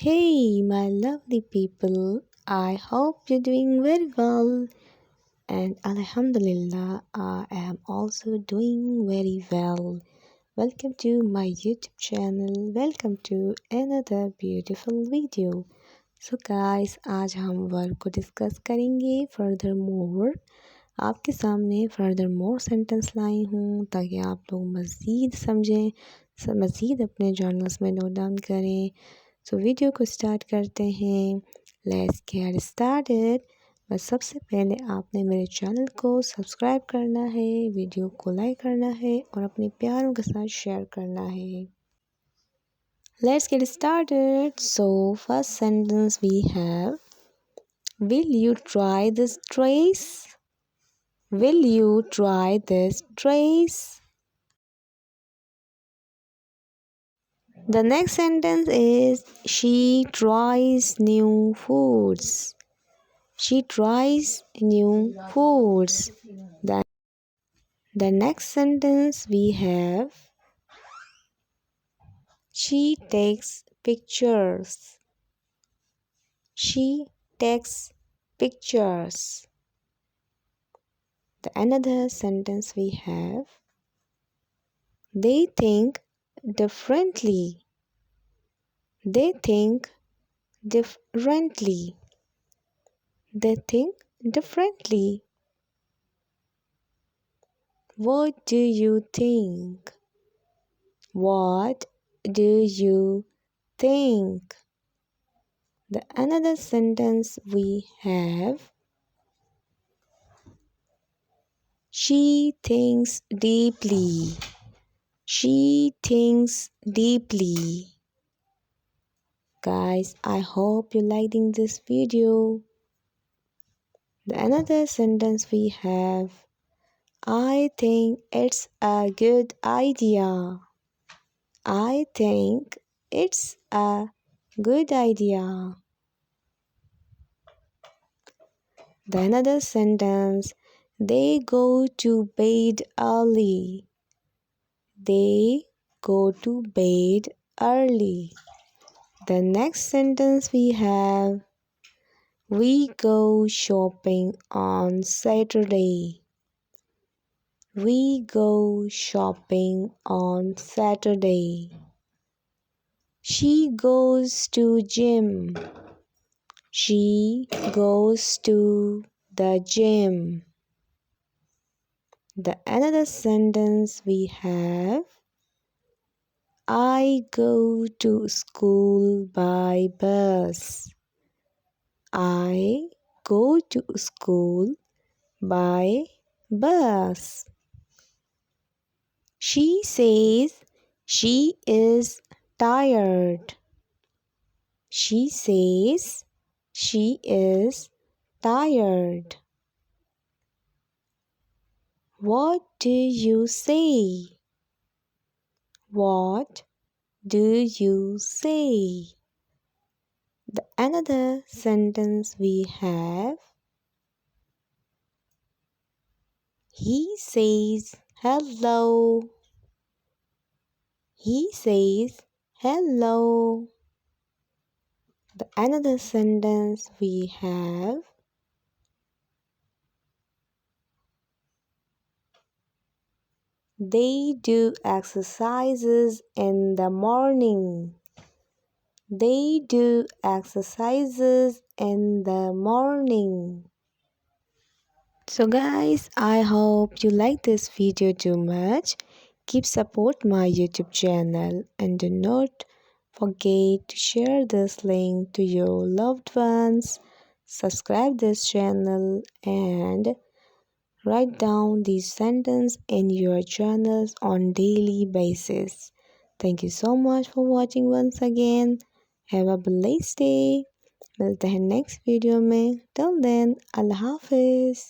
Hey, my lovely people, I hope you're doing very well. And Alhamdulillah, I am also doing very well. Welcome to my YouTube channel. Welcome to another beautiful video. So guys, आज हम verb को discuss करेंगे further more. आपके सामने further more sentence लाई हूँ ताकि आप लोग मज़ीद समझें, मज़ीद अपने जर्नल्स में नोट डाउन करें। सो वीडियो को स्टार्ट करते हैं। Let's get started. बस सबसे पहले आपने मेरे चैनल को सब्सक्राइब करना है, वीडियो को लाइक करना है और अपने प्यारों के साथ शेयर करना है। Let's get started. So first sentence we have, will you try this dress? Will you try this dress? The next sentence is, she tries new foods. She tries new foods. The next sentence we have, she takes pictures. She takes pictures. The another sentence we have, they think differently. They think differently. They think differently. What do you think? What do you think? The another sentence we have, she thinks deeply. She thinks deeply. Guys, I hope you're liking this video. The another sentence we have, I think it's a good idea. I think it's a good idea. The another sentence, they go to bed early. They go to bed early. The next sentence we have, we go shopping on Saturday. We go shopping on Saturday. She goes to gym. She goes to the gym. The another sentence we have, I go to school by bus. I go to school by bus. She says she is tired. She says she is tired. What do you say? What do you say? The another sentence we have, he says hello. He says hello. The another sentence we have, they do exercises in the morning. They do exercises in the morning. So guys, I hope you like this video too much. Keep support my YouTube channel and do not forget to share this link to your loved ones. Subscribe this channel and write down these sentences in your journals on daily basis. Thank you so much for watching once again. Have a blessed day. मिलते हैं next video में. Till then, अल्लाह हाफिज़.